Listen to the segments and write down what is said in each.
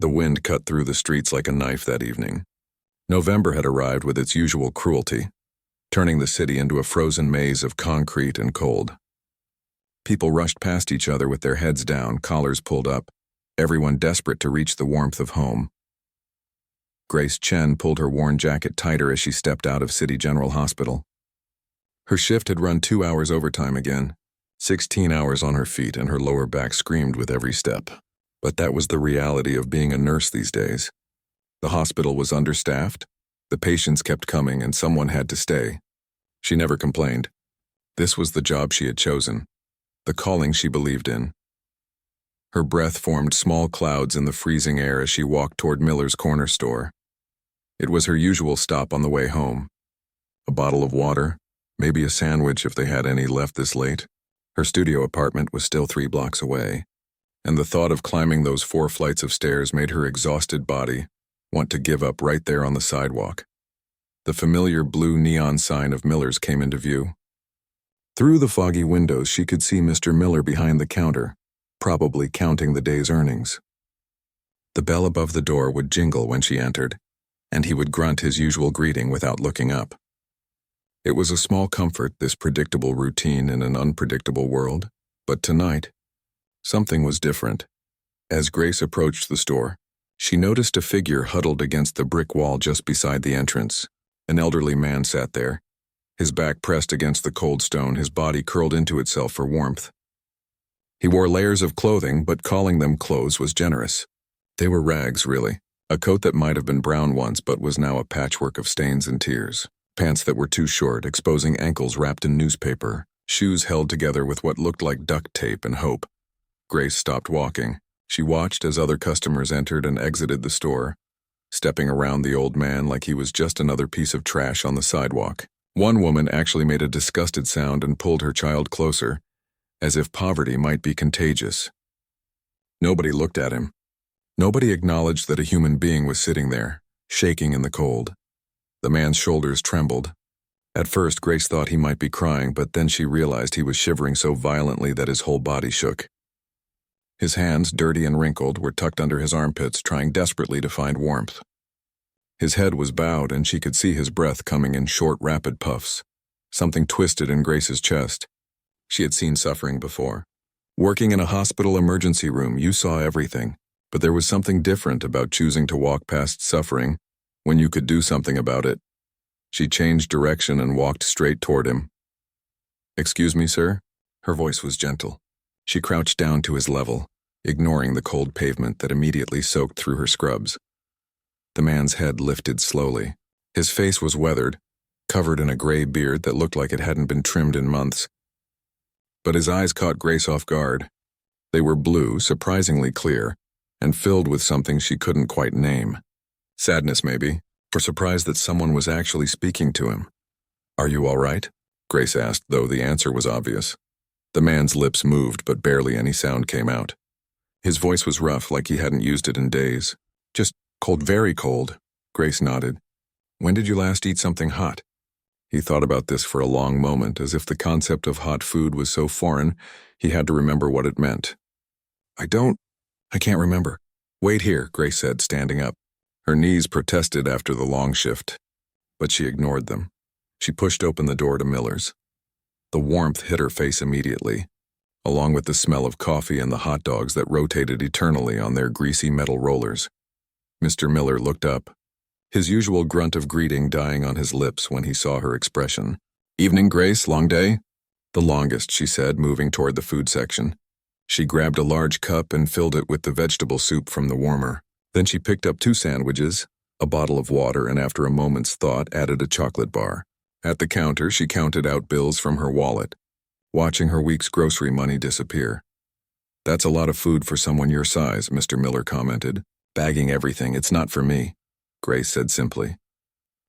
The wind cut through the streets like a knife that evening. November had arrived with its usual cruelty, turning the city into a frozen maze of concrete and cold. People rushed past each other with their heads down, collars pulled up, everyone desperate to reach the warmth of home. Grace Chen pulled her worn jacket tighter as she stepped out of City General Hospital. Her shift had run 2 hours overtime again, 16 hours on her feet, and her lower back screamed with every step. But that was the reality of being a nurse these days. The hospital was understaffed, the patients kept coming, and someone had to stay. She never complained. This was the job she had chosen, the calling she believed in. Her breath formed small clouds in the freezing air as she walked toward Miller's corner store. It was her usual stop on the way home. A bottle of water, maybe a sandwich if they had any left this late. Her studio apartment was still 3 blocks away, and the thought of climbing those 4 flights of stairs made her exhausted body want to give up right there on the sidewalk. The familiar blue neon sign of Miller's came into view. Through the foggy windows, she could see Mr. Miller behind the counter, probably counting the day's earnings. The bell above the door would jingle when she entered, and he would grunt his usual greeting without looking up. It was a small comfort, this predictable routine in an unpredictable world, but tonight, something was different. As Grace approached the store, she noticed a figure huddled against the brick wall just beside the entrance. An elderly man sat there, his back pressed against the cold stone, his body curled into itself for warmth. He wore layers of clothing, but calling them clothes was generous. They were rags, really. A coat that might have been brown once but was now a patchwork of stains and tears. Pants that were too short, exposing ankles wrapped in newspaper. Shoes held together with what looked like duct tape and hope. Grace stopped walking. She watched as other customers entered and exited the store, stepping around the old man like he was just another piece of trash on the sidewalk. One woman actually made a disgusted sound and pulled her child closer, as if poverty might be contagious. Nobody looked at him. Nobody acknowledged that a human being was sitting there, shaking in the cold. The man's shoulders trembled. At first, Grace thought he might be crying, but then she realized he was shivering so violently that his whole body shook. His hands, dirty and wrinkled, were tucked under his armpits, trying desperately to find warmth. His head was bowed, and she could see his breath coming in short, rapid puffs. Something twisted in Grace's chest. She had seen suffering before. Working in a hospital emergency room, you saw everything, but there was something different about choosing to walk past suffering when you could do something about it. She changed direction and walked straight toward him. "Excuse me, sir?" Her voice was gentle. She crouched down to his level, ignoring the cold pavement that immediately soaked through her scrubs. The man's head lifted slowly. His face was weathered, covered in a gray beard that looked like it hadn't been trimmed in months. But his eyes caught Grace off guard. They were blue, surprisingly clear, and filled with something she couldn't quite name. Sadness, maybe, or surprise that someone was actually speaking to him. "Are you all right?" Grace asked, though the answer was obvious. The man's lips moved, but barely any sound came out. His voice was rough, like he hadn't used it in days. "Just cold, very cold." Grace nodded. "When did you last eat something hot?" He thought about this for a long moment, as if the concept of hot food was so foreign, he had to remember what it meant. I can't remember." "Wait here," Grace said, standing up. Her knees protested after the long shift, but she ignored them. She pushed open the door to Miller's. The warmth hit her face immediately, along with the smell of coffee and the hot dogs that rotated eternally on their greasy metal rollers. Mr. Miller looked up, his usual grunt of greeting dying on his lips when he saw her expression. "Evening, Grace, long day?" "The longest," she said, moving toward the food section. She grabbed a large cup and filled it with the vegetable soup from the warmer. Then she picked up 2 sandwiches, a bottle of water, and after a moment's thought added a chocolate bar. At the counter, she counted out bills from her wallet, watching her week's grocery money disappear. "That's a lot of food for someone your size," Mr. Miller commented. "Bagging everything, it's not for me," Grace said simply.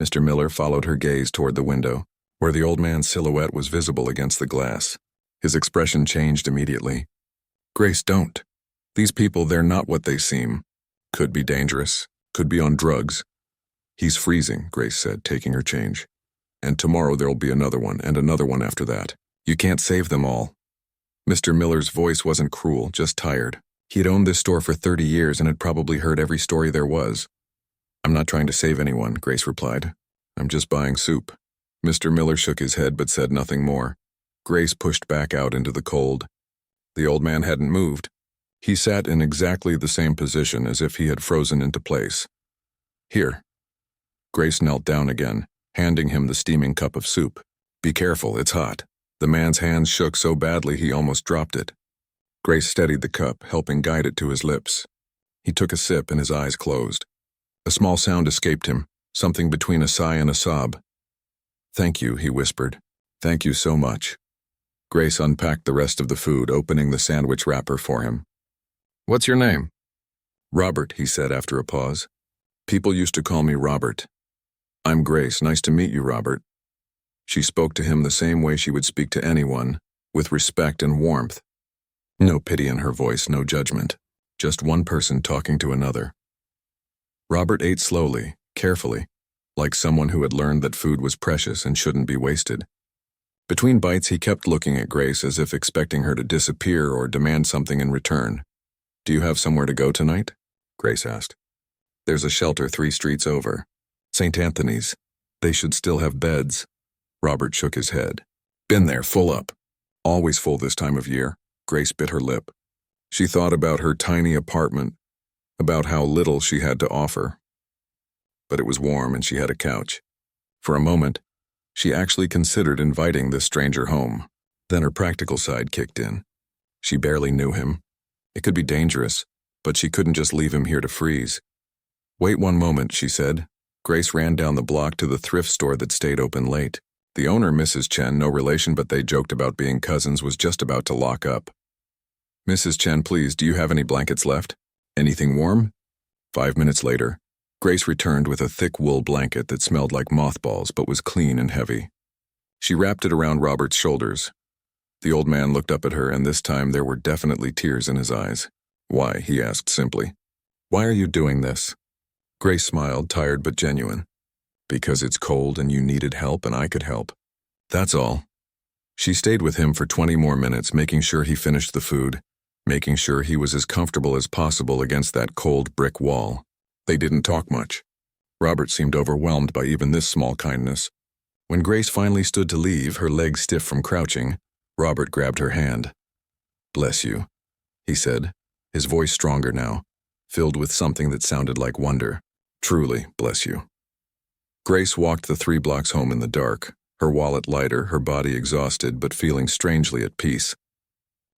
Mr. Miller followed her gaze toward the window, where the old man's silhouette was visible against the glass. His expression changed immediately. "Grace, don't. These people, they're not what they seem. Could be dangerous, could be on drugs." "He's freezing," Grace said, taking her change. "And tomorrow there'll be another one, and another one after that. You can't save them all." Mr. Miller's voice wasn't cruel, just tired. He had owned this store for 30 years and had probably heard every story there was. "I'm not trying to save anyone," Grace replied. "I'm just buying soup." Mr. Miller shook his head but said nothing more. Grace pushed back out into the cold. The old man hadn't moved. He sat in exactly the same position as if he had frozen into place. "Here." Grace knelt down again, handing him the steaming cup of soup. "Be careful, it's hot." The man's hands shook so badly he almost dropped it. Grace steadied the cup, helping guide it to his lips. He took a sip and his eyes closed. A small sound escaped him, something between a sigh and a sob. "Thank you," he whispered. "Thank you so much." Grace unpacked the rest of the food, opening the sandwich wrapper for him. "What's your name?" "Robert," he said after a pause. "People used to call me Robert." "I'm Grace. Nice to meet you, Robert." She spoke to him the same way she would speak to anyone, with respect and warmth. No pity in her voice, no judgment. Just one person talking to another. Robert ate slowly, carefully, like someone who had learned that food was precious and shouldn't be wasted. Between bites, he kept looking at Grace as if expecting her to disappear or demand something in return. "Do you have somewhere to go tonight?" Grace asked. "There's a shelter 3 streets over. St. Anthony's. They should still have beds." Robert shook his head. "Been there, full up." "Always full this time of year." Grace bit her lip. She thought about her tiny apartment, about how little she had to offer. But it was warm and she had a couch. For a moment, she actually considered inviting this stranger home. Then her practical side kicked in. She barely knew him. It could be dangerous, but she couldn't just leave him here to freeze. "Wait one moment," she said. Grace ran down the block to the thrift store that stayed open late. The owner, Mrs. Chen, no relation but they joked about being cousins, was just about to lock up. "Mrs. Chen, please, do you have any blankets left? Anything warm?" 5 minutes later, Grace returned with a thick wool blanket that smelled like mothballs but was clean and heavy. She wrapped it around Robert's shoulders. The old man looked up at her, and this time there were definitely tears in his eyes. "Why?" he asked simply. "Why are you doing this?" Grace smiled, tired but genuine. "Because it's cold and you needed help and I could help. That's all." She stayed with him for 20 more minutes, making sure he finished the food, making sure he was as comfortable as possible against that cold brick wall. They didn't talk much. Robert seemed overwhelmed by even this small kindness. When Grace finally stood to leave, her legs stiff from crouching, Robert grabbed her hand. "Bless you," he said, his voice stronger now, filled with something that sounded like wonder. "Truly, bless you." Grace walked the 3 blocks home in the dark, her wallet lighter, her body exhausted but feeling strangely at peace.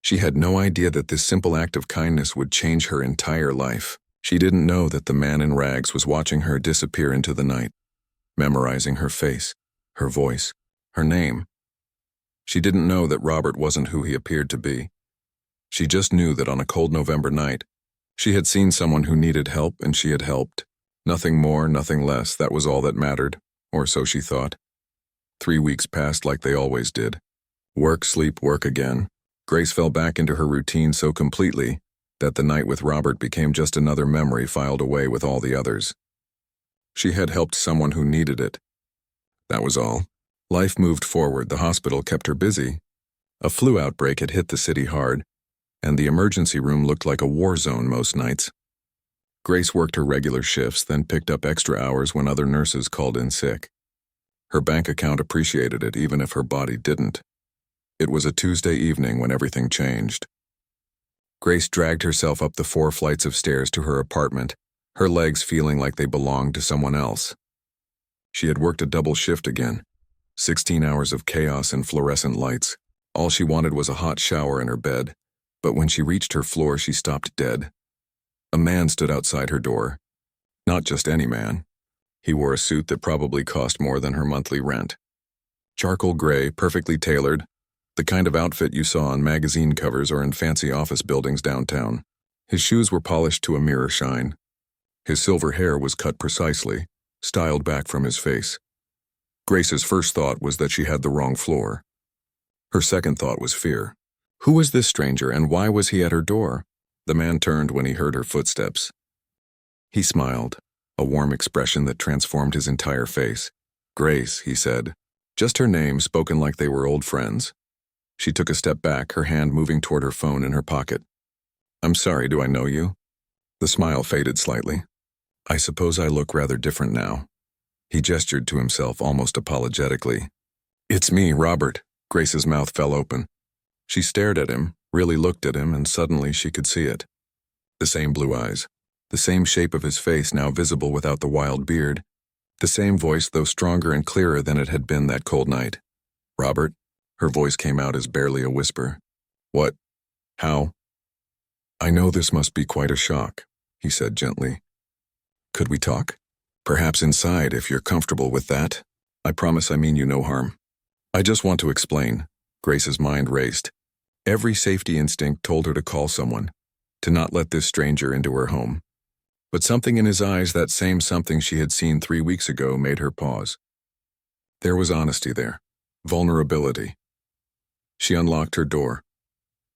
She had no idea that this simple act of kindness would change her entire life. She didn't know that the man in rags was watching her disappear into the night, memorizing her face, her voice, her name. She didn't know that Robert wasn't who he appeared to be. She just knew that on a cold November night, she had seen someone who needed help and she had helped. Nothing more, nothing less, that was all that mattered, or so she thought. 3 weeks passed like they always did. Work, sleep, work again. Grace fell back into her routine so completely that the night with Robert became just another memory filed away with all the others. She had helped someone who needed it. That was all. Life moved forward. The hospital kept her busy. A flu outbreak had hit the city hard, and the emergency room looked like a war zone most nights. Grace worked her regular shifts, then picked up extra hours when other nurses called in sick. Her bank account appreciated it, even if her body didn't. It was a Tuesday evening when everything changed. Grace dragged herself up the 4 flights of stairs to her apartment, her legs feeling like they belonged to someone else. She had worked a double shift again, 16 hours of chaos and fluorescent lights. All she wanted was a hot shower in her bed, but when she reached her floor, she stopped dead. A man stood outside her door. Not just any man. He wore a suit that probably cost more than her monthly rent. Charcoal gray, perfectly tailored, the kind of outfit you saw on magazine covers or in fancy office buildings downtown. His shoes were polished to a mirror shine. His silver hair was cut precisely, styled back from his face. Grace's first thought was that she had the wrong floor. Her second thought was fear. Who was this stranger and why was he at her door? The man turned when he heard her footsteps. He smiled, a warm expression that transformed his entire face. "Grace," he said, just her name spoken like they were old friends. She took a step back, her hand moving toward her phone in her pocket. I'm sorry, do I know you? The smile faded slightly. I suppose I look rather different now. He gestured to himself almost apologetically. It's me, Robert. Grace's mouth fell open. She stared at him, really looked at him, and suddenly she could see it. The same blue eyes. The same shape of his face now visible without the wild beard. The same voice, though stronger and clearer than it had been that cold night. Robert? Her voice came out as barely a whisper. What? How? I know this must be quite a shock, he said gently. Could we talk? Perhaps inside, if you're comfortable with that. I promise I mean you no harm. I just want to explain. Grace's mind raced. Every safety instinct told her to call someone, to not let this stranger into her home. But something in his eyes, that same something she had seen 3 weeks ago, made her pause. There was honesty there, vulnerability. She unlocked her door.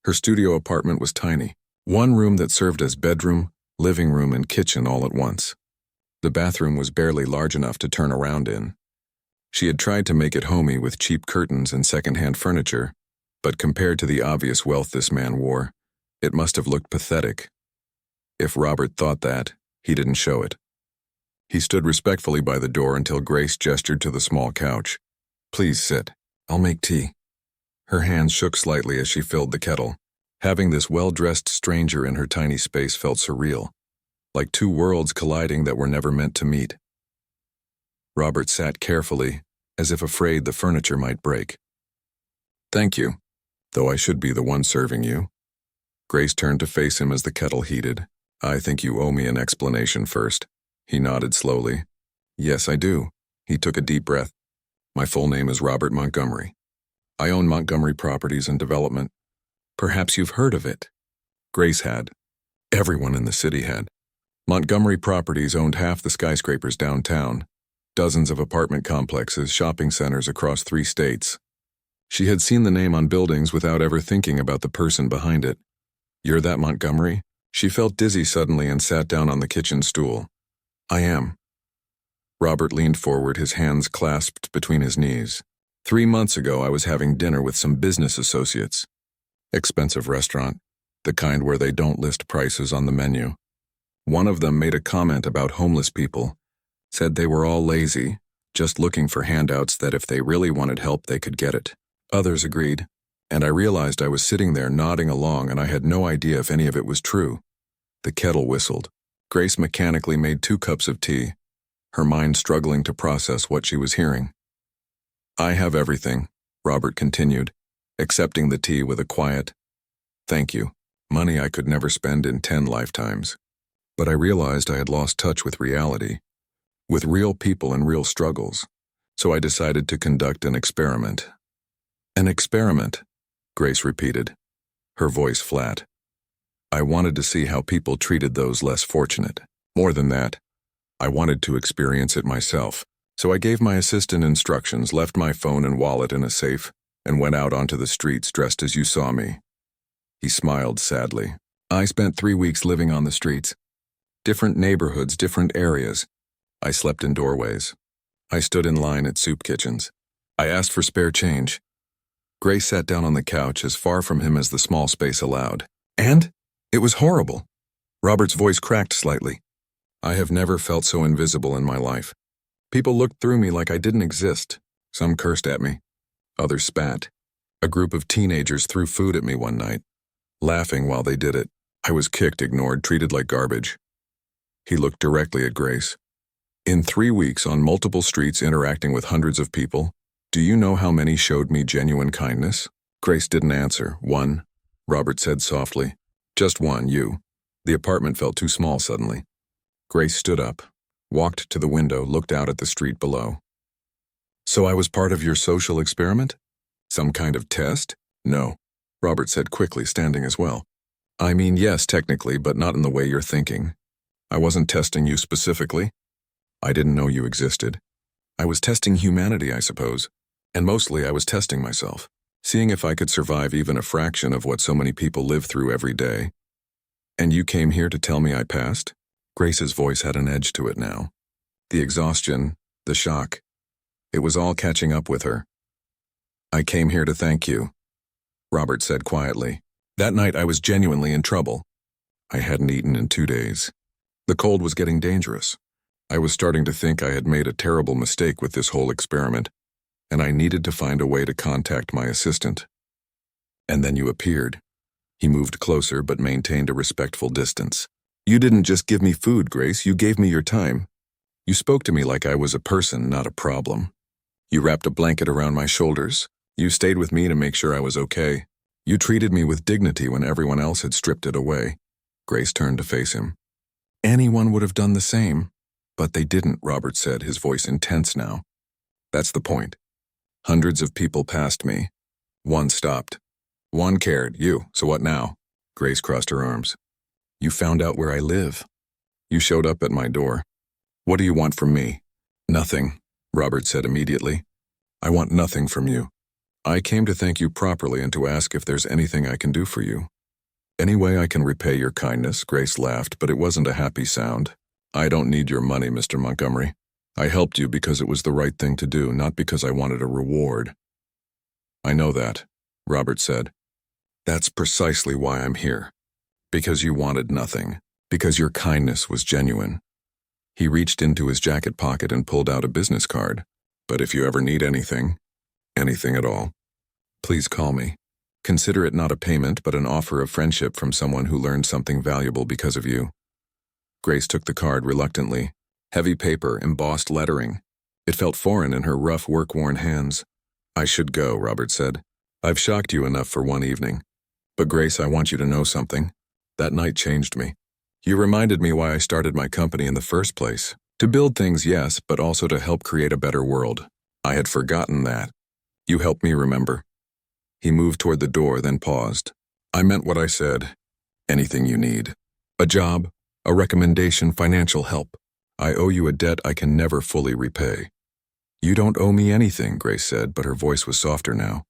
Her studio apartment was tiny, one room that served as bedroom, living room, and kitchen all at once. The bathroom was barely large enough to turn around in. She had tried to make it homey with cheap curtains and second-hand furniture, but compared to the obvious wealth this man wore, it must have looked pathetic. If Robert thought that, he didn't show it. He stood respectfully by the door until Grace gestured to the small couch. Please sit. I'll make tea. Her hands shook slightly as she filled the kettle. Having this well-dressed stranger in her tiny space felt surreal, like two worlds colliding that were never meant to meet. Robert sat carefully, as if afraid the furniture might break. Thank you, though I should be the one serving you. Grace turned to face him as the kettle heated. I think you owe me an explanation first. He nodded slowly. Yes, I do. He took a deep breath. My full name is Robert Montgomery. I own Montgomery Properties and Development. Perhaps you've heard of it. Grace had. Everyone in the city had. Montgomery Properties owned half the skyscrapers downtown, dozens of apartment complexes, shopping centers across 3 states. She had seen the name on buildings without ever thinking about the person behind it. You're that Montgomery? She felt dizzy suddenly and sat down on the kitchen stool. I am. Robert leaned forward, his hands clasped between his knees. 3 months ago, I was having dinner with some business associates. Expensive restaurant, the kind where they don't list prices on the menu. One of them made a comment about homeless people, said they were all lazy, just looking for handouts that if they really wanted help they could get it. Others agreed, and I realized I was sitting there nodding along and I had no idea if any of it was true. The kettle whistled. Grace mechanically made 2 cups of tea, her mind struggling to process what she was hearing. I have everything, Robert continued, accepting the tea with a quiet, thank you, money I could never spend in 10 lifetimes. But I realized I had lost touch with reality, with real people and real struggles, so I decided to conduct an experiment. An experiment, Grace repeated, her voice flat. I wanted to see how people treated those less fortunate. More than that, I wanted to experience it myself. So I gave my assistant instructions, left my phone and wallet in a safe, and went out onto the streets dressed as you saw me. He smiled sadly. I spent 3 weeks living on the streets. Different neighborhoods, different areas. I slept in doorways. I stood in line at soup kitchens. I asked for spare change. Grace sat down on the couch as far from him as the small space allowed. And? It was horrible. Robert's voice cracked slightly. I have never felt so invisible in my life. People looked through me like I didn't exist. Some cursed at me. Others spat. A group of teenagers threw food at me one night, laughing while they did it. I was kicked, ignored, treated like garbage. He looked directly at Grace. In 3 weeks, on multiple streets interacting with hundreds of people, do you know how many showed me genuine kindness? Grace didn't answer. 1, Robert said softly. Just 1, you. The apartment felt too small suddenly. Grace stood up, walked to the window, looked out at the street below. So I was part of your social experiment? Some kind of test? No, Robert said quickly, standing as well. I mean, yes, technically, but not in the way you're thinking. I wasn't testing you specifically. I didn't know you existed. I was testing humanity, I suppose. And mostly I was testing myself, seeing if I could survive even a fraction of what so many people live through every day. And you came here to tell me I passed? Grace's voice had an edge to it now. The exhaustion, the shock. It was all catching up with her. I came here to thank you, Robert said quietly. That night I was genuinely in trouble. I hadn't eaten in 2 days. The cold was getting dangerous. I was starting to think I had made a terrible mistake with this whole experiment, and I needed to find a way to contact my assistant. And then you appeared. He moved closer but maintained a respectful distance. You didn't just give me food, Grace, you gave me your time. You spoke to me like I was a person, not a problem. You wrapped a blanket around my shoulders. You stayed with me to make sure I was okay. You treated me with dignity when everyone else had stripped it away. Grace turned to face him. Anyone would have done the same. But they didn't, Robert said, his voice intense now. That's the point. Hundreds of people passed me. One stopped. One cared, you, so what now? Grace crossed her arms. You found out where I live. You showed up at my door. What do you want from me? Nothing, Robert said immediately. I want nothing from you. I came to thank you properly and to ask if there's anything I can do for you. Any way I can repay your kindness, Grace laughed, but it wasn't a happy sound. I don't need your money, Mr. Montgomery. I helped you because it was the right thing to do, not because I wanted a reward. I know that, Robert said. That's precisely why I'm here. Because you wanted nothing. Because your kindness was genuine. He reached into his jacket pocket and pulled out a business card. But if you ever need anything at all, please call me. Consider it not a payment but an offer of friendship from someone who learned something valuable because of you. Grace took the card reluctantly. Heavy paper, embossed lettering. It felt foreign in her rough, work-worn hands. I should go, Robert said. I've shocked you enough for one evening. But Grace, I want you to know something. That night changed me. You reminded me why I started my company in the first place. To build things, yes, but also to help create a better world. I had forgotten that. You helped me remember. He moved toward the door, then paused. I meant what I said. Anything you need. A job, a recommendation, financial help. I owe you a debt I can never fully repay. You don't owe me anything, Grace said, but her voice was softer now.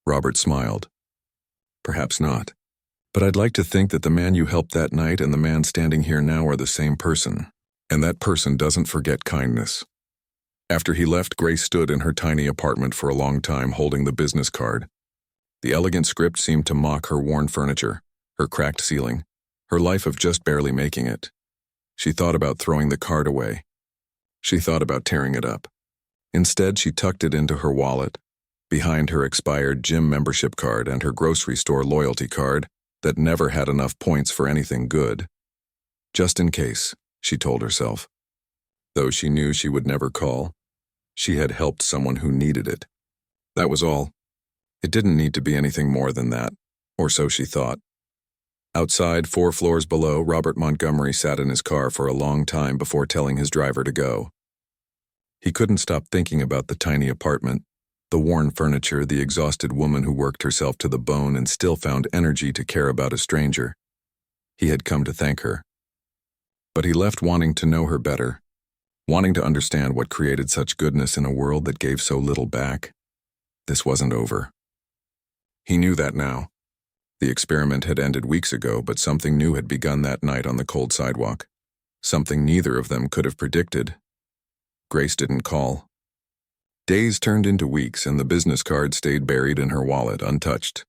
Robert smiled. Perhaps not. But I'd like to think that the man you helped that night and the man standing here now are the same person. And that person doesn't forget kindness. After he left, Grace stood in her tiny apartment for a long time holding the business card. The elegant script seemed to mock her worn furniture, her cracked ceiling, her life of just barely making it. She thought about throwing the card away. She thought about tearing it up. Instead, she tucked it into her wallet, behind her expired gym membership card and her grocery store loyalty card that never had enough points for anything good. Just in case, she told herself. Though she knew she would never call, she had helped someone who needed it. That was all. It didn't need to be anything more than that, or so she thought. Outside, 4 floors below, Robert Montgomery sat in his car for a long time before telling his driver to go. He couldn't stop thinking about the tiny apartment, the worn furniture, the exhausted woman who worked herself to the bone and still found energy to care about a stranger. He had come to thank her. But he left wanting to know her better, wanting to understand what created such goodness in a world that gave so little back. This wasn't over. He knew that now. The experiment had ended weeks ago, but something new had begun that night on the cold sidewalk. Something neither of them could have predicted. Grace didn't call. Days turned into weeks, and the business card stayed buried in her wallet, untouched.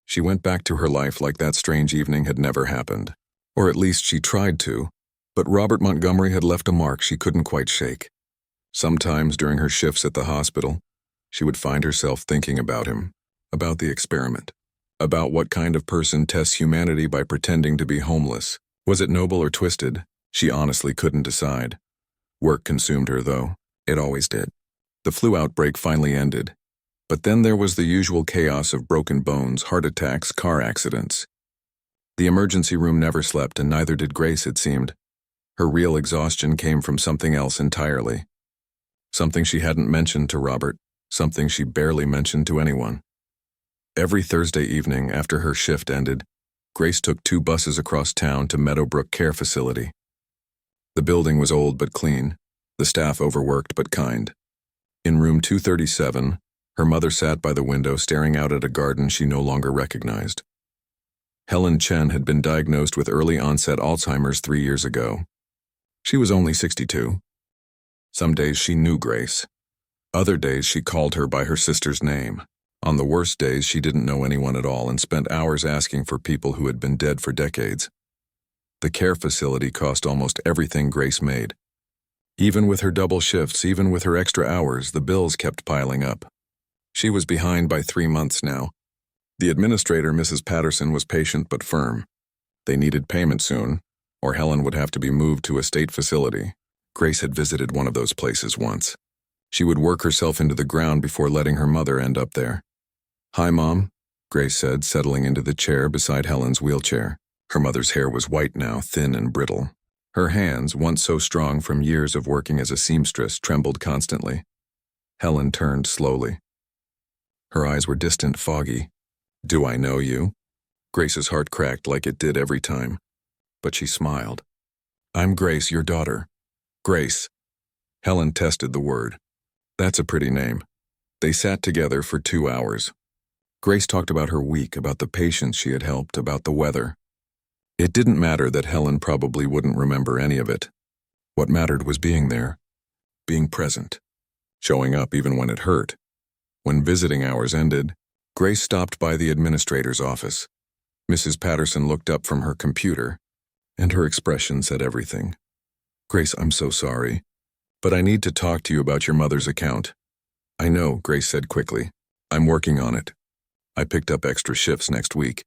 She went back to her life like that strange evening had never happened. Or at least she tried to, but Robert Montgomery had left a mark she couldn't quite shake. Sometimes during her shifts at the hospital, she would find herself thinking about him, about the experiment. About what kind of person tests humanity by pretending to be homeless. Was it noble or twisted? She honestly couldn't decide. Work consumed her, though. It always did. The flu outbreak finally ended. But then there was the usual chaos of broken bones, heart attacks, car accidents. The emergency room never slept, and neither did Grace, it seemed. Her real exhaustion came from something else entirely. Something she hadn't mentioned to Robert, something she barely mentioned to anyone. Every Thursday evening after her shift ended, Grace took 2 buses across town to Meadowbrook Care Facility. The building was old but clean, the staff overworked but kind. In room 237, her mother sat by the window staring out at a garden she no longer recognized. Helen Chen had been diagnosed with early-onset Alzheimer's 3 years ago. She was only 62. Some days she knew Grace. Other days she called her by her sister's name. On the worst days, she didn't know anyone at all and spent hours asking for people who had been dead for decades. The care facility cost almost everything Grace made. Even with her double shifts, even with her extra hours, the bills kept piling up. She was behind by 3 months now. The administrator, Mrs. Patterson, was patient but firm. They needed payment soon, or Helen would have to be moved to a state facility. Grace had visited one of those places once. She would work herself into the ground before letting her mother end up there. "Hi, Mom," Grace said, settling into the chair beside Helen's wheelchair. Her mother's hair was white now, thin and brittle. Her hands, once so strong from years of working as a seamstress, trembled constantly. Helen turned slowly. Her eyes were distant, foggy. "Do I know you?" Grace's heart cracked like it did every time, but she smiled. "I'm Grace, your daughter." "Grace." Helen tested the word. "That's a pretty name." They sat together for 2 hours. Grace talked about her week, about the patients she had helped, about the weather. It didn't matter that Helen probably wouldn't remember any of it. What mattered was being there, being present, showing up even when it hurt. When visiting hours ended, Grace stopped by the administrator's office. Mrs. Patterson looked up from her computer, and her expression said everything. "Grace, I'm so sorry, but I need to talk to you about your mother's account." "I know," Grace said quickly. "I'm working on it. I picked up extra shifts next week.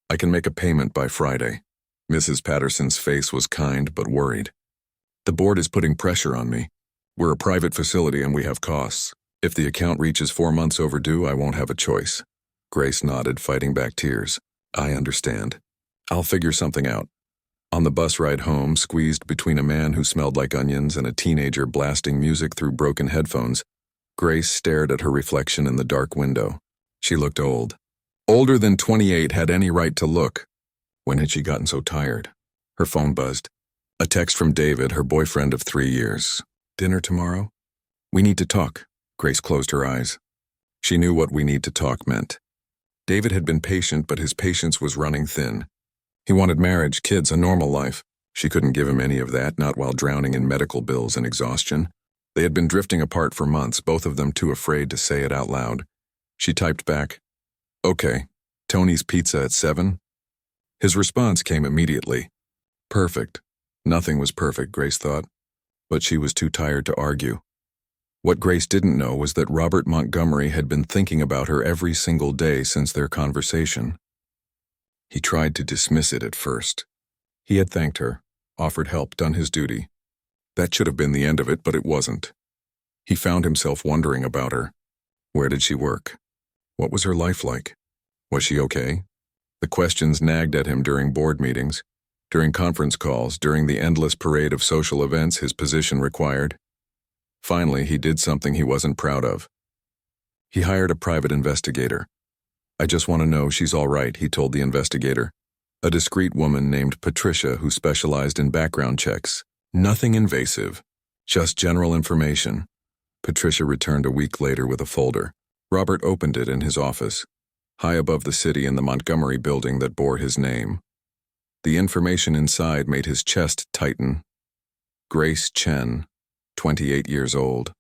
I can make a payment by Friday." Mrs. Patterson's face was kind but worried. "The board is putting pressure on me. We're a private facility and we have costs. If the account reaches 4 months overdue, I won't have a choice." Grace nodded, fighting back tears. "I understand. I'll figure something out." On the bus ride home, squeezed between a man who smelled like onions and a teenager blasting music through broken headphones, Grace stared at her reflection in the dark window. She looked old. Older than 28 had any right to look. When had she gotten so tired? Her phone buzzed. A text from David, her boyfriend of 3 years. "Dinner tomorrow?" "We need to talk." Grace closed her eyes. She knew what "we need to talk" meant. David had been patient, but his patience was running thin. He wanted marriage, kids, a normal life. She couldn't give him any of that, not while drowning in medical bills and exhaustion. They had been drifting apart for months, both of them too afraid to say it out loud. She typed back, "Okay, Tony's Pizza at 7? His response came immediately. Perfect. Nothing was perfect, Grace thought, but she was too tired to argue. What Grace didn't know was that Robert Montgomery had been thinking about her every single day since their conversation. He tried to dismiss it at first. He had thanked her, offered help, done his duty. That should have been the end of it, but it wasn't. He found himself wondering about her. Where did she work? What was her life like? Was she okay? The questions nagged at him during board meetings, during conference calls, during the endless parade of social events his position required. Finally, he did something he wasn't proud of. He hired a private investigator. "I just want to know she's all right," he told the investigator. A discreet woman named Patricia who specialized in background checks. Nothing invasive, just general information. Patricia returned a week later with a folder. Robert opened it in his office, high above the city in the Montgomery building that bore his name. The information inside made his chest tighten. Grace Chen, 28 years old.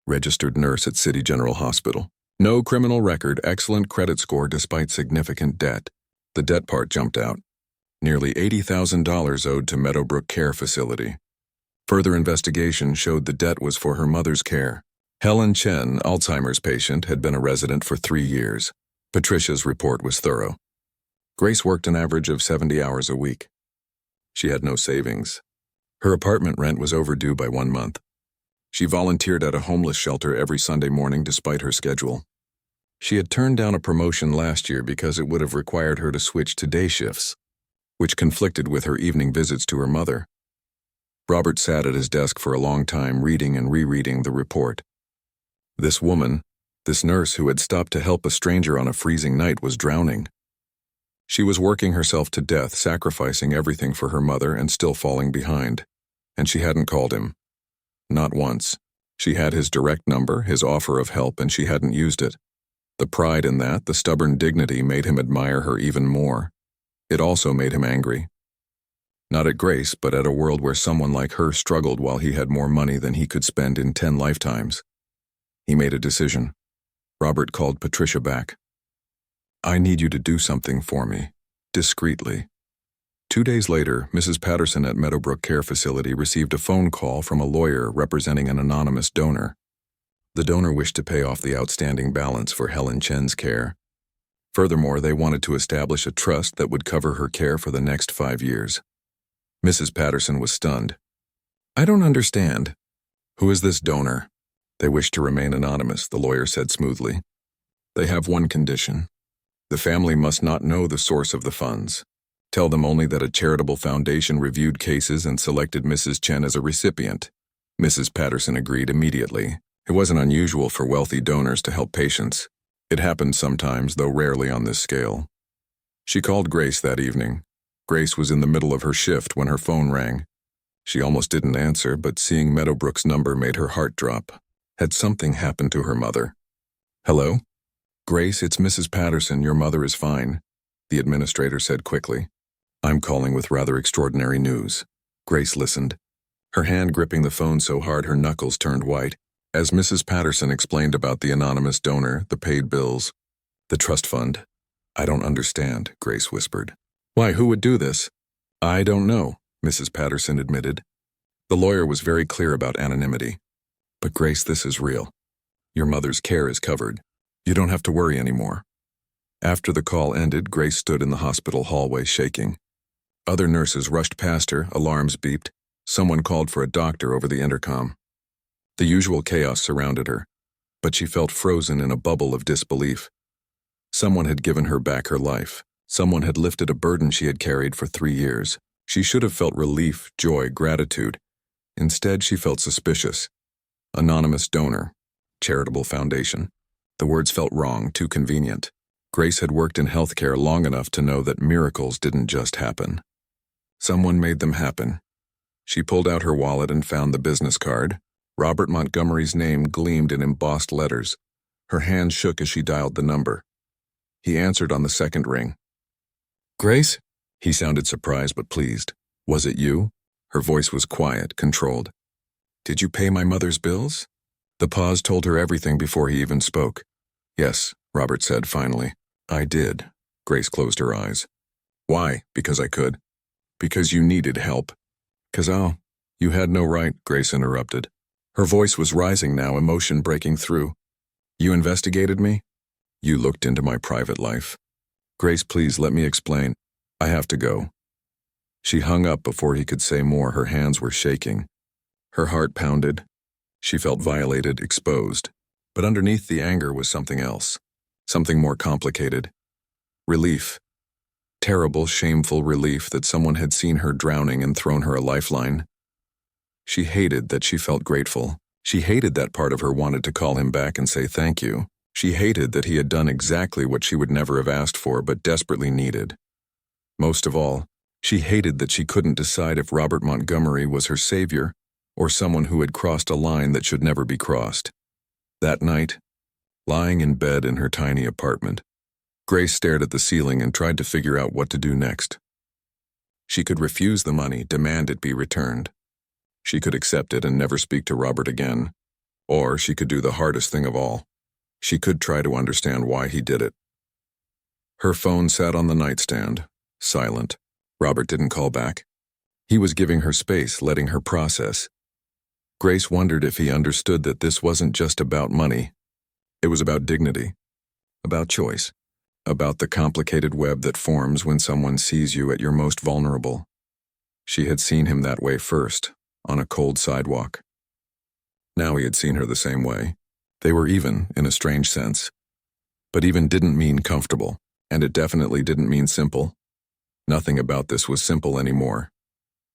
Registered nurse at City General Hospital. No criminal record, excellent credit score despite significant debt. The debt part jumped out. Nearly $80,000 owed to Meadowbrook Care Facility. Further investigation showed the debt was for her mother's care. Helen Chen, Alzheimer's patient, had been a resident for 3 years. Patricia's report was thorough. Grace worked an average of 70 hours a week. She had no savings. Her apartment rent was overdue by 1 month. She volunteered at a homeless shelter every Sunday morning despite her schedule. She had turned down a promotion last year because it would have required her to switch to day shifts, which conflicted with her evening visits to her mother. Robert sat at his desk for a long time, reading and rereading the report. This woman, this nurse who had stopped to help a stranger on a freezing night, was drowning. She was working herself to death, sacrificing everything for her mother and still falling behind. And she hadn't called him. Not once. She had his direct number, his offer of help, and she hadn't used it. The pride in that, the stubborn dignity, made him admire her even more. It also made him angry. Not at Grace, but at a world where someone like her struggled while he had more money than he could spend in 10 lifetimes. He made a decision. Robert called Patricia back. "I need you to do something for me, discreetly. 2 days later, Mrs. Patterson at Meadowbrook Care Facility received a phone call from a lawyer representing an anonymous donor. The donor wished to pay off the outstanding balance for Helen Chen's care. Furthermore, they wanted to establish a trust that would cover her care for the next 5 years. Mrs. Patterson was stunned. "I don't understand. Who is this donor?" "They wish to remain anonymous," the lawyer said smoothly. "They have one condition. The family must not know the source of the funds. Tell them only that a charitable foundation reviewed cases and selected Mrs. Chen as a recipient." Mrs. Patterson agreed immediately. It wasn't unusual for wealthy donors to help patients. It happened sometimes, though rarely on this scale. She called Grace that evening. Grace was in the middle of her shift when her phone rang. She almost didn't answer, but seeing Meadowbrook's number made her heart drop. Had something happened to her mother? "Hello? Grace, it's Mrs. Patterson. Your mother is fine," the administrator said quickly. "I'm calling with rather extraordinary news." Grace listened, her hand gripping the phone so hard her knuckles turned white, as Mrs. Patterson explained about the anonymous donor, the paid bills, the trust fund. "I don't understand," Grace whispered. "Why, who would do this?" "I don't know," Mrs. Patterson admitted. The lawyer was very clear about anonymity. "But Grace, this is real. Your mother's care is covered. You don't have to worry anymore." After the call ended, Grace stood in the hospital hallway shaking. Other nurses rushed past her, alarms beeped. Someone called for a doctor over the intercom. The usual chaos surrounded her, but she felt frozen in a bubble of disbelief. Someone had given her back her life. Someone had lifted a burden she had carried for 3 years. She should have felt relief, joy, gratitude. Instead, she felt suspicious. Anonymous donor. Charitable foundation. The words felt wrong, too convenient. Grace had worked in healthcare long enough to know that miracles didn't just happen. Someone made them happen. She pulled out her wallet and found the business card. Robert Montgomery's name gleamed in embossed letters. Her hand shook as she dialed the number. He answered on the second ring. "Grace?" He sounded surprised but pleased. "Was it you?" Her voice was quiet, controlled. "Did you pay my mother's bills?" The pause told her everything before he even spoke. "Yes," Robert said finally. "I did." Grace closed her eyes. "Why? Because I could?" "Because you needed help." "'Cause you had no right," Grace interrupted. Her voice was rising now, emotion breaking through. "You investigated me? You looked into my private life." "Grace, please let me explain. I have to go." She hung up before he could say more. Her hands were shaking. Her heart pounded. She felt violated, exposed. But underneath the anger was something else. Something more complicated. Relief. Terrible, shameful relief that someone had seen her drowning and thrown her a lifeline. She hated that she felt grateful. She hated that part of her wanted to call him back and say thank you. She hated that he had done exactly what she would never have asked for but desperately needed. Most of all, she hated that she couldn't decide if Robert Montgomery was her savior or someone who had crossed a line that should never be crossed. That night, lying in bed in her tiny apartment, Grace stared at the ceiling and tried to figure out what to do next. She could refuse the money, demand it be returned. She could accept it and never speak to Robert again. Or she could do the hardest thing of all. She could try to understand why he did it. Her phone sat on the nightstand, silent. Robert didn't call back. He was giving her space, letting her process. Grace wondered if he understood that this wasn't just about money. It was about dignity, about choice, about the complicated web that forms when someone sees you at your most vulnerable. She had seen him that way first, on a cold sidewalk. Now he had seen her the same way. They were even, in a strange sense. But even didn't mean comfortable, and it definitely didn't mean simple. Nothing about this was simple anymore.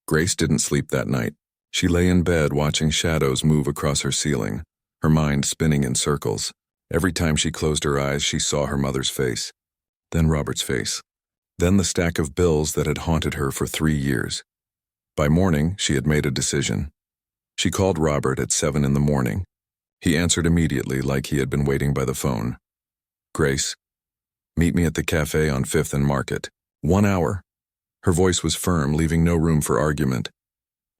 Grace didn't sleep that night. She lay in bed watching shadows move across her ceiling, her mind spinning in circles. Every time she closed her eyes, she saw her mother's face, then Robert's face, then the stack of bills that had haunted her for 3 years. By morning, she had made a decision. She called Robert at 7 in the morning. He answered immediately, like he had been waiting by the phone. "Grace, meet me at the cafe on 5th and Market. 1 hour." Her voice was firm, leaving no room for argument.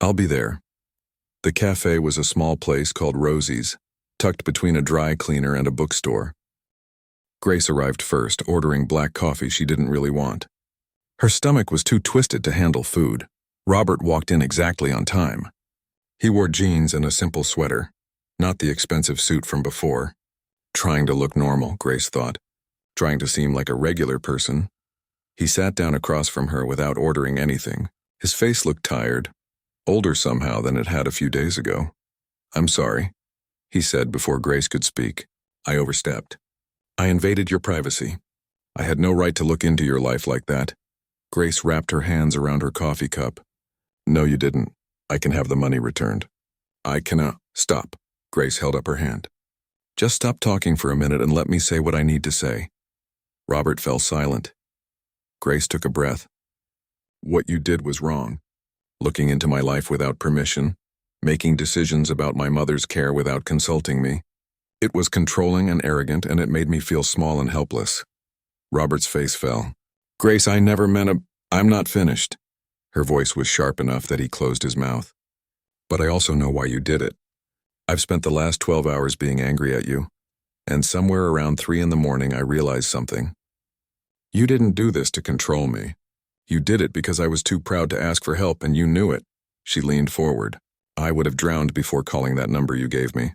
"I'll be there." The cafe was a small place called Rosie's, tucked between a dry cleaner and a bookstore. Grace arrived first, ordering black coffee she didn't really want. Her stomach was too twisted to handle food. Robert walked in exactly on time. He wore jeans and a simple sweater, not the expensive suit from before. Trying to look normal, Grace thought. Trying to seem like a regular person. He sat down across from her without ordering anything. His face looked tired, older somehow than it had a few days ago. "I'm sorry," he said before Grace could speak. "I overstepped. I invaded your privacy. I had no right to look into your life like that." Grace wrapped her hands around her coffee cup. "No, you didn't. I can have the money returned." "I cannot." "Stop." Grace held up her hand. "Just stop talking for a minute and let me say what I need to say." Robert fell silent. Grace took a breath. "What you did was wrong. Looking into my life without permission, making decisions about my mother's care without consulting me. It was controlling and arrogant, and it made me feel small and helpless." Robert's face fell. "Grace, I never meant I'm not finished." Her voice was sharp enough that he closed his mouth. "But I also know why you did it. I've spent the last 12 hours being angry at you, and somewhere around 3 in the morning I realized something. You didn't do this to control me. You did it because I was too proud to ask for help, and you knew it." She leaned forward. "I would have drowned before calling that number you gave me.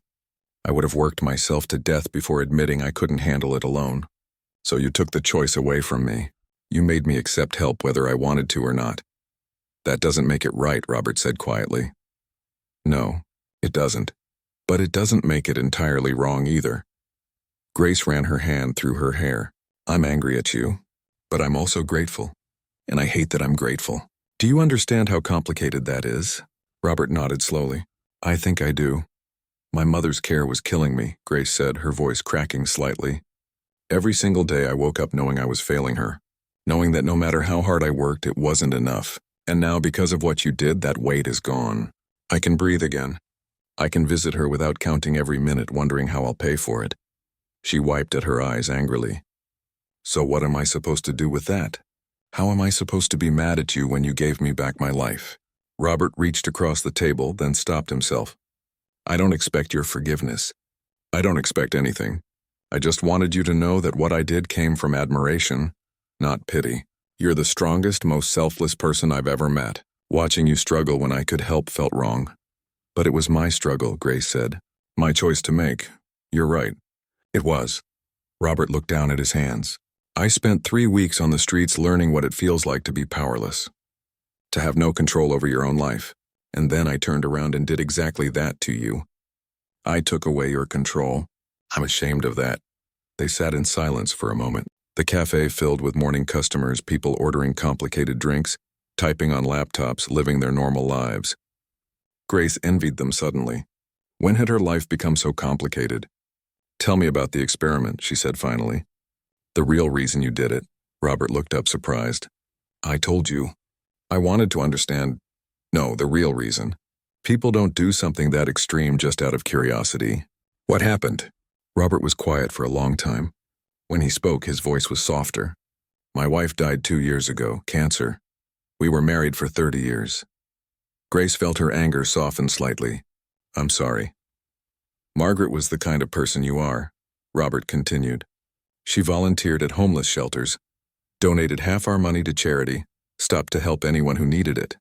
I would have worked myself to death before admitting I couldn't handle it alone. So you took the choice away from me. You made me accept help whether I wanted to or not." "That doesn't make it right," Robert said quietly. "No, it doesn't. But it doesn't make it entirely wrong either." Grace ran her hand through her hair. "I'm angry at you, but I'm also grateful. And I hate that I'm grateful. Do you understand how complicated that is?" Robert nodded slowly. "I think I do. My mother's care was killing me," Grace said, her voice cracking slightly. "Every single day I woke up knowing I was failing her, knowing that no matter how hard I worked, it wasn't enough. And now, because of what you did, that weight is gone. I can breathe again. I can visit her without counting every minute, wondering how I'll pay for it." She wiped at her eyes angrily. "So what am I supposed to do with that? How am I supposed to be mad at you when you gave me back my life?" Robert reached across the table, then stopped himself. "I don't expect your forgiveness. I don't expect anything. I just wanted you to know that what I did came from admiration, not pity. You're the strongest, most selfless person I've ever met. Watching you struggle when I could help felt wrong. But it was my struggle," Grace said. "My choice to make. You're right. It was." Robert looked down at his hands. "I spent 3 weeks on the streets learning what it feels like to be powerless, to have no control over your own life. And then I turned around and did exactly that to you. I took away your control. I'm ashamed of that." They sat in silence for a moment. The cafe filled with morning customers, people ordering complicated drinks, typing on laptops, living their normal lives. Grace envied them suddenly. When had her life become so complicated? "Tell me about the experiment," she said finally. "The real reason you did it." Robert looked up surprised. "I told you. I wanted to understand. No, the real reason. People don't do something that extreme just out of curiosity." "What happened?" Robert was quiet for a long time. When he spoke, his voice was softer. "My wife died 2 years ago, cancer. We were married for 30 years. Grace felt her anger soften slightly. "I'm sorry." "Margaret was the kind of person you are," Robert continued. "She volunteered at homeless shelters, donated half our money to charity, stopped to help anyone who needed it.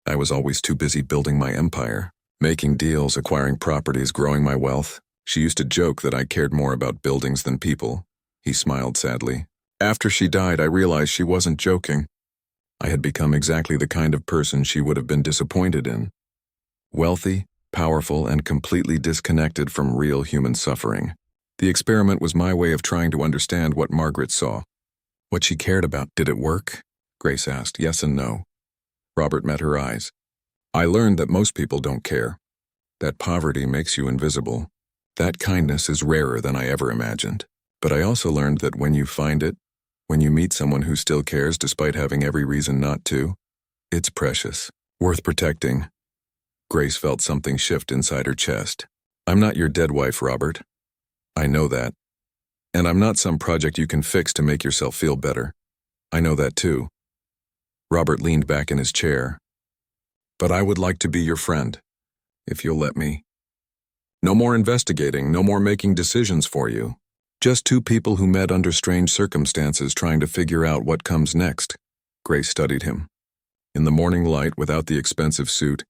I was always too busy building my empire, making deals, acquiring properties, growing my wealth. She used to joke that I cared more about buildings than people." He smiled sadly. "After she died, I realized she wasn't joking. I had become exactly the kind of person she would have been disappointed in. Wealthy, powerful, and completely disconnected from real human suffering. The experiment was my way of trying to understand what Margaret saw, what she cared about. Did it work?" Grace asked. "Yes and no." Robert met her eyes. "I learned that most people don't care, that poverty makes you invisible. That kindness is rarer than I ever imagined. But I also learned that when you find it, when you meet someone who still cares despite having every reason not to, it's precious, worth protecting." Grace felt something shift inside her chest. "I'm not your dead wife, Robert. I know that. And I'm not some project you can fix to make yourself feel better. I know that too." Robert leaned back in his chair. "But I would like to be your friend, if you'll let me. No more investigating, no more making decisions for you. Just two people who met under strange circumstances trying to figure out what comes next." Grace studied him. In the morning light, without the expensive suit,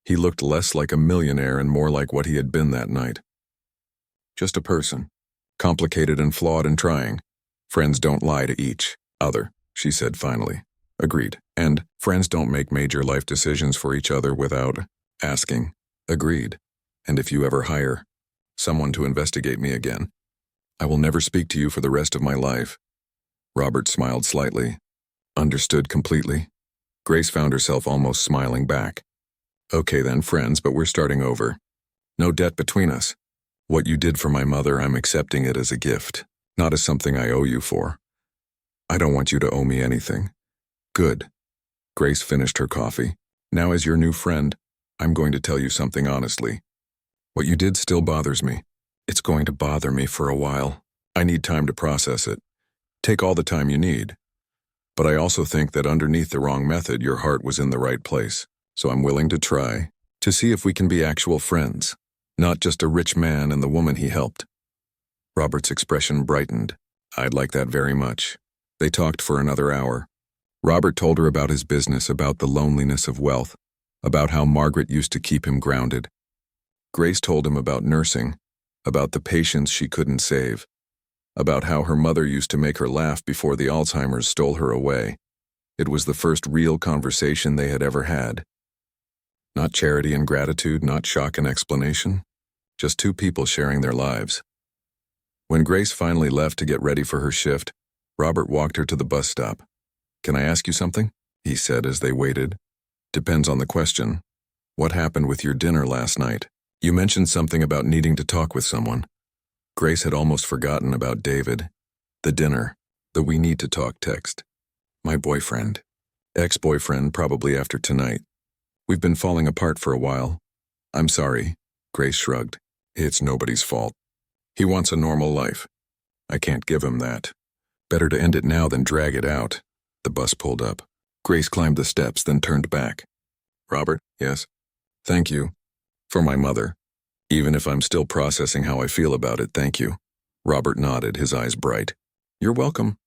he looked less like a millionaire and more like what he had been that night. Just a person. Complicated and flawed and trying. Friends don't lie to each other, she said finally. Agreed. And friends don't make major life decisions for each other without asking. Agreed. And if you ever hire someone to investigate me again, I will never speak to you for the rest of my life. Robert smiled slightly. Understood completely. Grace found herself almost smiling back. Okay then, friends, but we're starting over. No debt between us. What you did for my mother, I'm accepting it as a gift, not as something I owe you for. I don't want you to owe me anything. Good. Grace finished her coffee. Now, as your new friend, I'm going to tell you something honestly. What you did still bothers me. It's going to bother me for a while. I need time to process it. Take all the time you need. But I also think that underneath the wrong method, your heart was in the right place. So I'm willing to try, to see if we can be actual friends, not just a rich man and the woman he helped. Robert's expression brightened. I'd like that very much. They talked for another hour. Robert told her about his business, about the loneliness of wealth, about how Margaret used to keep him grounded. Grace told him about nursing, about the patients she couldn't save, about how her mother used to make her laugh before the Alzheimer's stole her away. It was the first real conversation they had ever had. Not charity and gratitude, not shock and explanation, just two people sharing their lives. When Grace finally left to get ready for her shift, Robert walked her to the bus stop. Can I ask you something? He said as they waited. Depends on the question. What happened with your dinner last night? You mentioned something about needing to talk with someone. Grace had almost forgotten about David. The dinner, the we need to talk text. My boyfriend. Ex-boyfriend, probably after tonight. We've been falling apart for a while. I'm sorry, Grace shrugged. It's nobody's fault. He wants a normal life. I can't give him that. Better to end it now than drag it out. The bus pulled up. Grace climbed the steps, then turned back. Robert, yes? Thank you. For my mother. Even if I'm still processing how I feel about it, thank you. Robert nodded, his eyes bright. You're welcome.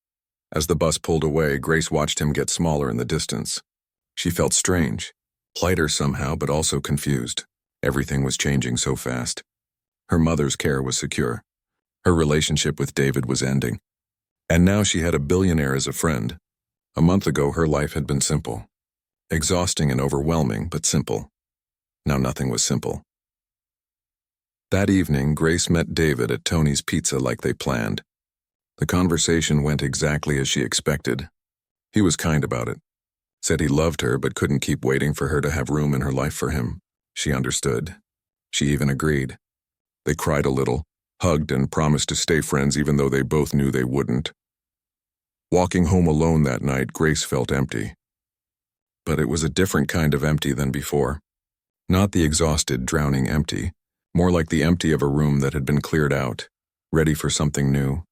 As the bus pulled away, Grace watched him get smaller in the distance. She felt strange. Lighter somehow, but also confused. Everything was changing so fast. Her mother's care was secure. Her relationship with David was ending. And now she had a billionaire as a friend. A month ago, her life had been simple. Exhausting and overwhelming, but simple. Now nothing was simple. That evening, Grace met David at Tony's Pizza like they planned. The conversation went exactly as she expected. He was kind about it. Said he loved her but couldn't keep waiting for her to have room in her life for him. She understood. She even agreed. They cried a little, hugged and promised to stay friends even though they both knew they wouldn't. Walking home alone that night, Grace felt empty. But it was a different kind of empty than before. Not the exhausted, drowning empty, more like the empty of a room that had been cleared out, ready for something new.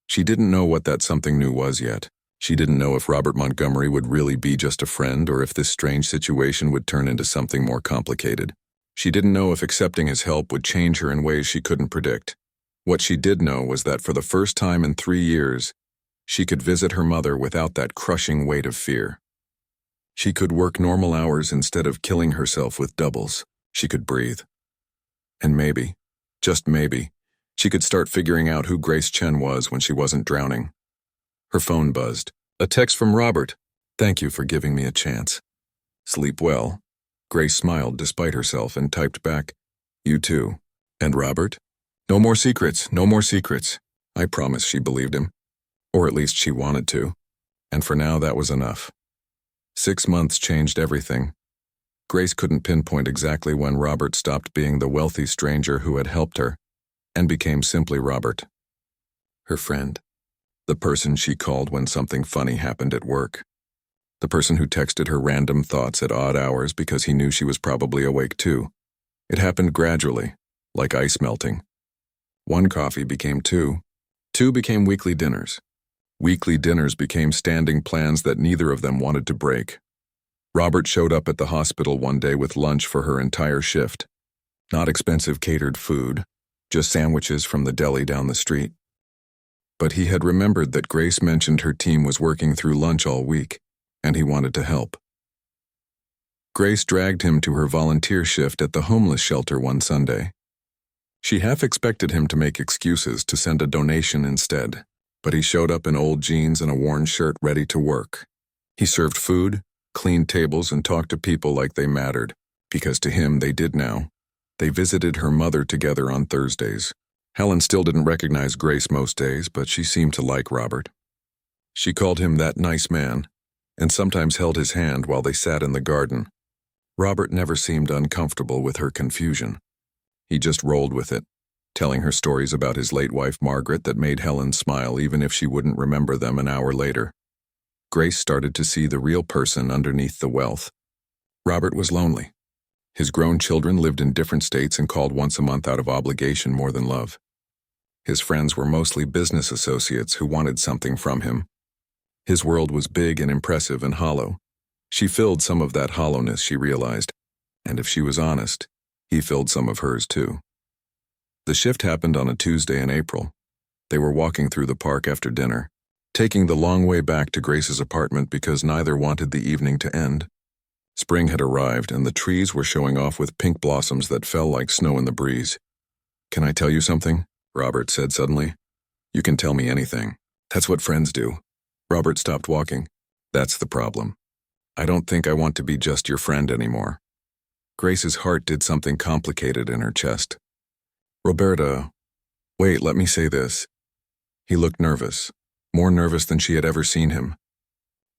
She didn't know what that something new was yet. She didn't know if Robert Montgomery would really be just a friend or if this strange situation would turn into something more complicated. She didn't know if accepting his help would change her in ways she couldn't predict. What she did know was that for the first time in 3 years, she could visit her mother without that crushing weight of fear. She could work normal hours instead of killing herself with doubles. She could breathe. And maybe, just maybe, she could start figuring out who Grace Chen was when she wasn't drowning. Her phone buzzed. A text from Robert. Thank you for giving me a chance. Sleep well. Grace smiled despite herself and typed back, You too. And Robert? No more secrets, no more secrets. I promise she believed him. Or at least she wanted to. And for now, that was enough. 6 months changed everything. Grace couldn't pinpoint exactly when Robert stopped being the wealthy stranger who had helped her and became simply Robert. Her friend. The person she called when something funny happened at work. The person who texted her random thoughts at odd hours because he knew she was probably awake too. It happened gradually, like ice melting. 1 coffee became 2. 2 became weekly dinners. Weekly dinners became standing plans that neither of them wanted to break. Robert showed up at the hospital one day with lunch for her entire shift. Not expensive catered food, just sandwiches from the deli down the street. But he had remembered that Grace mentioned her team was working through lunch all week. and he wanted to help. Grace dragged him to her volunteer shift at the homeless shelter one Sunday. She half expected him to make excuses to send a donation instead, but he showed up in old jeans and a worn shirt ready to work. He served food, cleaned tables, and talked to people like they mattered, because to him they did now. They visited her mother together on Thursdays. Helen still didn't recognize Grace most days, but she seemed to like Robert. She called him that nice man, and sometimes held his hand while they sat in the garden. Robert never seemed uncomfortable with her confusion. He just rolled with it, telling her stories about his late wife Margaret that made Helen smile even if she wouldn't remember them an hour later. Grace started to see the real person underneath the wealth. Robert was lonely. His grown children lived in different states and called once a month out of obligation more than love. His friends were mostly business associates who wanted something from him. His world was big and impressive and hollow. She filled some of that hollowness, she realized, and if she was honest, he filled some of hers too. The shift happened on a Tuesday in April. They were walking through the park after dinner, taking the long way back to Grace's apartment because neither wanted the evening to end. Spring had arrived, and the trees were showing off with pink blossoms that fell like snow in the breeze. "Can I tell you something?" Robert said suddenly. "You can tell me anything. That's what friends do." Robert stopped walking. "That's the problem. I don't think I want to be just your friend anymore." Grace's heart did something complicated in her chest. "Roberta, wait, let me say this." He looked nervous, more nervous than she had ever seen him.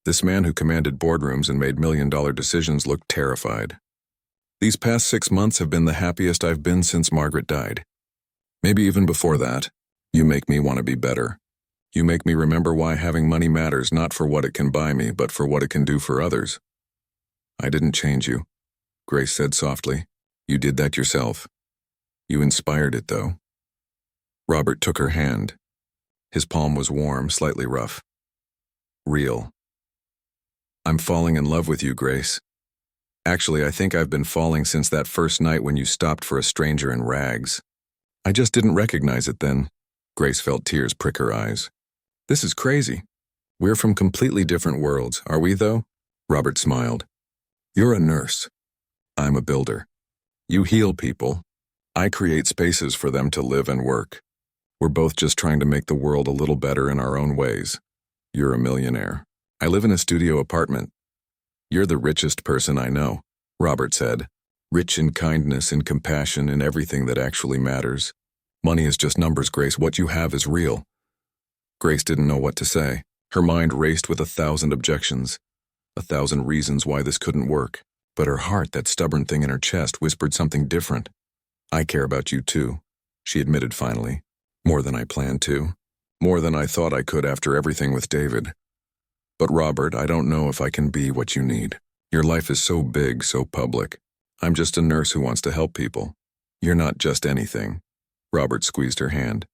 This man who commanded boardrooms and made million-dollar decisions looked terrified. "These past 6 months have been the happiest I've been since Margaret died. Maybe even before that. You make me want to be better. You make me remember why having money matters, not for what it can buy me, but for what it can do for others." "I didn't change you," Grace said softly. "You did that yourself. You inspired it, though." Robert took her hand. His palm was warm, slightly rough. "Real. I'm falling in love with you, Grace. Actually, I think I've been falling since that first night when you stopped for a stranger in rags. I just didn't recognize it then." Grace felt tears prick her eyes. "This is crazy. We're from completely different worlds, are we though?" Robert smiled. "You're a nurse. I'm a builder. You heal people. I create spaces for them to live and work. We're both just trying to make the world a little better in our own ways. You're a millionaire. I live in a studio apartment. You're the richest person I know," Robert said. "Rich in kindness and compassion and everything that actually matters. Money is just numbers, Grace. What you have is real." Grace didn't know what to say. Her mind raced with 1,000 objections, 1,000 reasons why this couldn't work. But her heart, that stubborn thing in her chest, whispered something different. "I care about you too," she admitted finally. "More than I planned to. More than I thought I could after everything with David. But Robert, I don't know if I can be what you need. Your life is so big, so public. I'm just a nurse who wants to help people. You're not just anything." Robert squeezed her hand.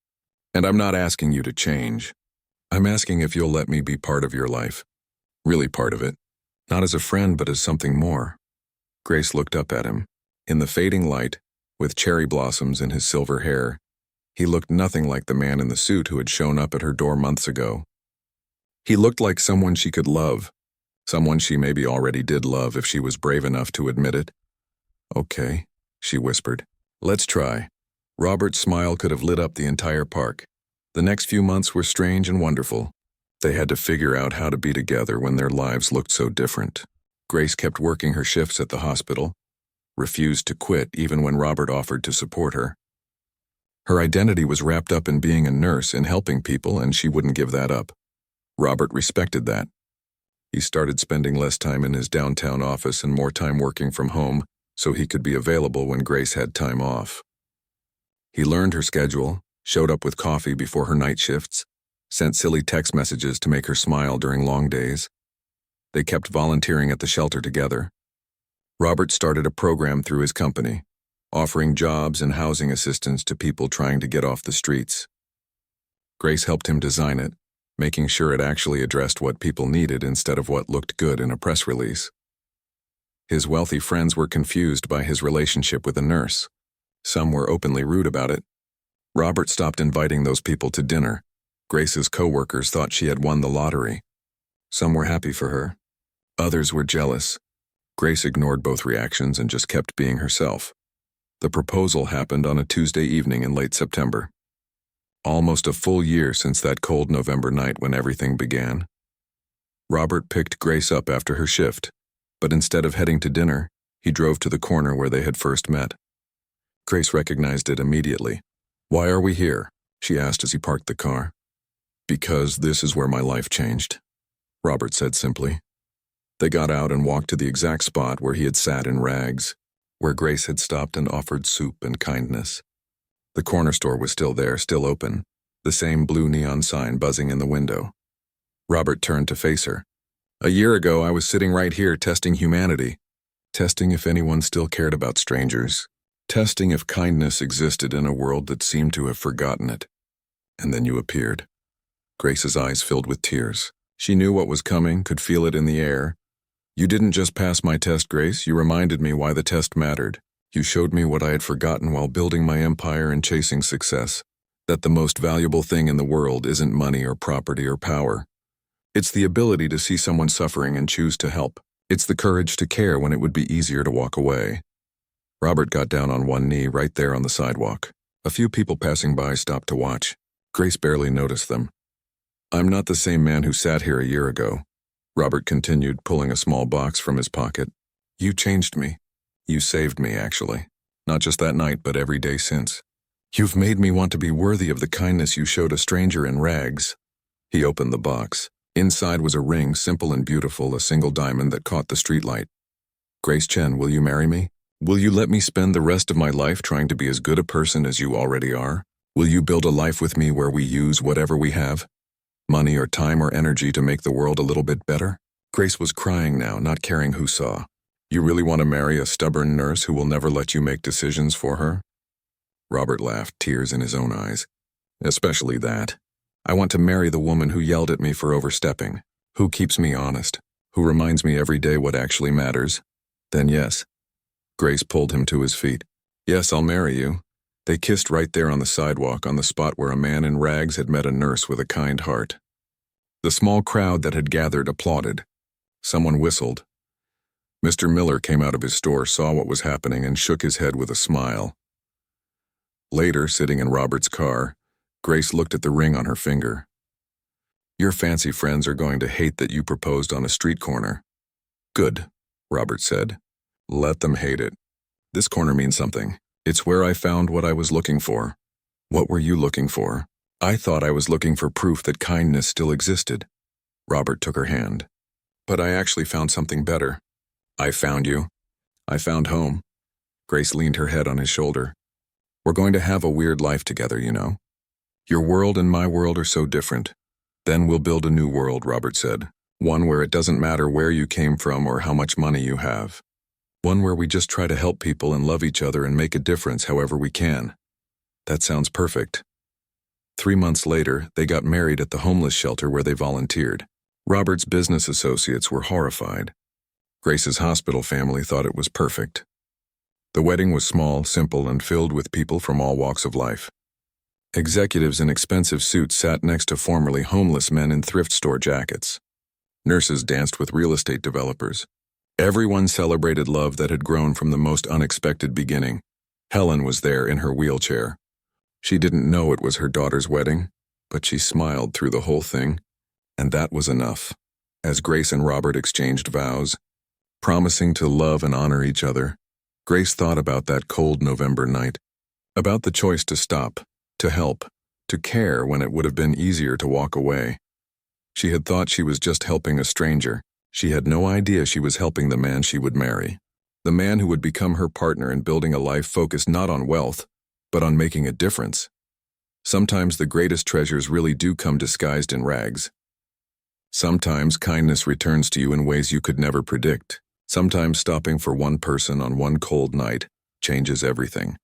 "And I'm not asking you to change. I'm asking if you'll let me be part of your life. Really part of it. Not as a friend, but as something more." Grace looked up at him. In the fading light, with cherry blossoms in his silver hair, he looked nothing like the man in the suit who had shown up at her door months ago. He looked like someone she could love, someone she maybe already did love if she was brave enough to admit it. "Okay," she whispered. "Let's try." Robert's smile could have lit up the entire park. The next few months were strange and wonderful. They had to figure out how to be together when their lives looked so different. Grace kept working her shifts at the hospital, refused to quit even when Robert offered to support her. Her identity was wrapped up in being a nurse and helping people, and she wouldn't give that up. Robert respected that. He started spending less time in his downtown office and more time working from home so he could be available when Grace had time off. He learned her schedule, showed up with coffee before her night shifts, sent silly text messages to make her smile during long days. They kept volunteering at the shelter together. Robert started a program through his company, offering jobs and housing assistance to people trying to get off the streets. Grace helped him design it, making sure it actually addressed what people needed instead of what looked good in a press release. His wealthy friends were confused by his relationship with a nurse. Some were openly rude about it. Robert stopped inviting those people to dinner. Grace's co-workers thought she had won the lottery. Some were happy for her. Others were jealous. Grace ignored both reactions and just kept being herself. The proposal happened on a Tuesday evening in late September. Almost a full year since that cold November night when everything began. Robert picked Grace up after her shift, but instead of heading to dinner, he drove to the corner where they had first met. Grace recognized it immediately. "Why are we here?" she asked as he parked the car. "Because this is where my life changed," Robert said simply. They got out and walked to the exact spot where he had sat in rags, where Grace had stopped and offered soup and kindness. The corner store was still there, still open, the same blue neon sign buzzing in the window. Robert turned to face her. "A year ago, I was sitting right here testing humanity, testing if anyone still cared about strangers, testing if kindness existed in a world that seemed to have forgotten it. And then you appeared." Grace's eyes filled with tears. She knew what was coming, could feel it in the air. "You didn't just pass my test, Grace. You reminded me why the test mattered. You showed me what I had forgotten while building my empire and chasing success, that the most valuable thing in the world isn't money or property or power. It's the ability to see someone suffering and choose to help. It's the courage to care when it would be easier to walk away." Robert got down on one knee right there on the sidewalk. A few people passing by stopped to watch. Grace barely noticed them. "I'm not the same man who sat here a year ago," Robert continued, pulling a small box from his pocket. "You changed me. You saved me, actually. Not just that night, but every day since. You've made me want to be worthy of the kindness you showed a stranger in rags." He opened the box. Inside was a ring, simple and beautiful, a single diamond that caught the streetlight. "Grace Chen, will you marry me? Will you let me spend the rest of my life trying to be as good a person as you already are? Will you build a life with me where we use whatever we have, money or time or energy, to make the world a little bit better?" Grace was crying now, not caring who saw. "You really want to marry a stubborn nurse who will never let you make decisions for her?" Robert laughed, tears in his own eyes. "Especially that. I want to marry the woman who yelled at me for overstepping, who keeps me honest, who reminds me every day what actually matters. Then yes." Grace pulled him to his feet. "Yes, I'll marry you." They kissed right there on the sidewalk, on the spot where a man in rags had met a nurse with a kind heart. The small crowd that had gathered applauded. Someone whistled. Mr. Miller came out of his store, saw what was happening, and shook his head with a smile. Later, sitting in Robert's car, Grace looked at the ring on her finger. "Your fancy friends are going to hate that you proposed on a street corner." "Good," Robert said. "Let them hate it. This corner means something. It's where I found what I was looking for." "What were you looking for?" "I thought I was looking for proof that kindness still existed." Robert took her hand. "But I actually found something better." "I found you." "I found home." Grace leaned her head on his shoulder. "We're going to have a weird life together, you know. Your world and my world are so different. Then we'll build a new world," Robert said. "One where it doesn't matter where you came from or how much money you have. One where we just try to help people and love each other and make a difference however we can." "That sounds perfect." 3 months later, they got married at the homeless shelter where they volunteered. Robert's business associates were horrified. Grace's hospital family thought it was perfect. The wedding was small, simple, and filled with people from all walks of life. Executives in expensive suits sat next to formerly homeless men in thrift store jackets. Nurses danced with real estate developers. Everyone celebrated love that had grown from the most unexpected beginning. Helen was there in her wheelchair. She didn't know it was her daughter's wedding, but she smiled through the whole thing, and that was enough. As Grace and Robert exchanged vows, promising to love and honor each other, Grace thought about that cold November night, about the choice to stop, to help, to care when it would have been easier to walk away. She had thought she was just helping a stranger. She had no idea she was helping the man she would marry, the man who would become her partner in building a life focused not on wealth, but on making a difference. Sometimes the greatest treasures really do come disguised in rags. Sometimes kindness returns to you in ways you could never predict. Sometimes stopping for one person on one cold night changes everything.